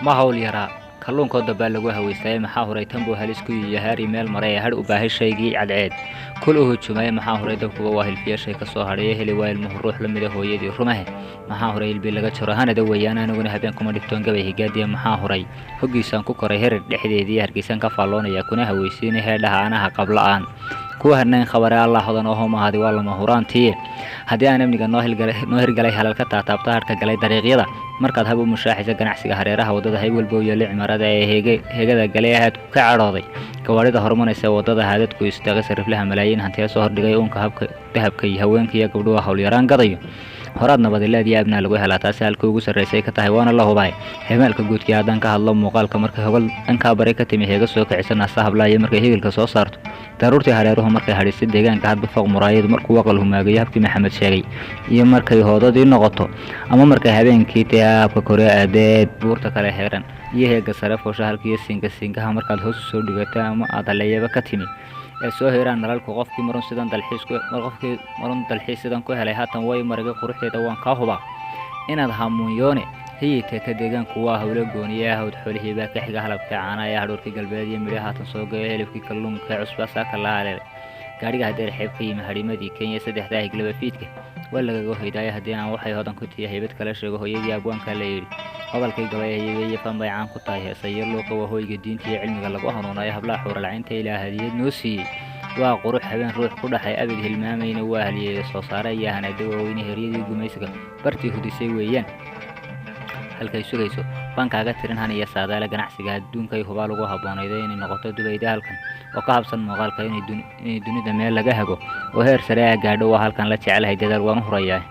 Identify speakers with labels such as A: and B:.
A: ma hawl yaraa kalluunkooda baa lagu haweystay maxaa horay tanbuu halis ku yahaari meel maray har u baahay shaygii cadceed kul u hujumay maxaa horay dabkuba waa hilfiya shay ka soo hadhay heli waa ilmuhu ruux la mid ah hooyadii rumahe maxaa horay ilbi laga jaro hanada weeyaan aniguna habeen kuma dhigtoon gabay higaadiya maxaa horay hoggiisaan ku koray herar dhexdeedii hargeysan ka faalloonaya kuna haweysiinay heedhaha anaha qabla'aan kuwa harnayn khabare allah hodan oo homaadi waa lama huraantii haddii aan amniga noo hirgalay halal ka taataabta harka galay dariiqyada markaad hab u mushaaxisa ganacsiga hareeraha waddada hay walba u yeelay cimaarada ee heegada galay ahaad ka cadhooday gawaarida horumaraysa waddada haadadku istaaga sariflaha malaayiin hantiya soo hordhigay uunka habka dahabka iyo haweenka iyo gabdhuha howlyaraan gadayo horaad nabadileed iyo abnaa lagu helaa taasi halka ugu sarraysay ka tahay waana la hubay heemaalka guudkii haddaan ka hadlo muuqaalka markay hogol dhankaa baray ka timi heega soo kicisa naasta hablaayo markay higilka soo saarto daruurtii hareeruhu markay hadhisay deegaanka hadba fooq muraayadu markuu waqal humaagayo habkii maxamed sheegay iyo markay hoodadii noqoto ama markay habeenkii taabka kore aadeed buurta kale heeran iyo heega sare foosha halkiiyo siinkaha markaad hoos soo dhigato ama aad haleeyaba ka timi ee soo heeraan nalalku qofkii marun dalxiis sidan ku helay haatan way maragay quruxdeeda waan kaa hubaa inaad hamuunyoone hiyidka ka deegaanku waa hawlo gooniye hawd xoolihii baa ka xiga halabka caana ee hadhuurkii galbeed iyo midhaha haatan soo gaya hilibkii kalluunka cusba saaka la haleelay gaadhiga hadeer xeeb ka yimi harimadii kenya saddexdaa higlaba fiidka waa lagaga hoydaayo haddii aan waxay hodan ku tiya haybad kala sheego hooyadii abwaanka la yidhi gobolkii gabayahiiyo fan bay caan ku tahay heesayo luuqa waa hoyga diinta iyo cilmiga lagu hanuunayo hablaha xuuralcaynta ilaa hadiyad noo siiyey waa qurux habeen ruux ku dhaxay abid hilmaamayna waa haliyeeyo soo saare iyo hanada waaweyne heryadii gumaysiga bartii hudisay weeyaan halkay sugayso bankaaga tirin han iyo saadaale ganacsiga adduunkay hubaa lagu habboonayday inay noqoto dubayda halkan oo ka habsan muuqaalka inay dunida meel laga hago oo heer sare ah gaadho waa halkan la jecelahay dadaal waan u hurayaa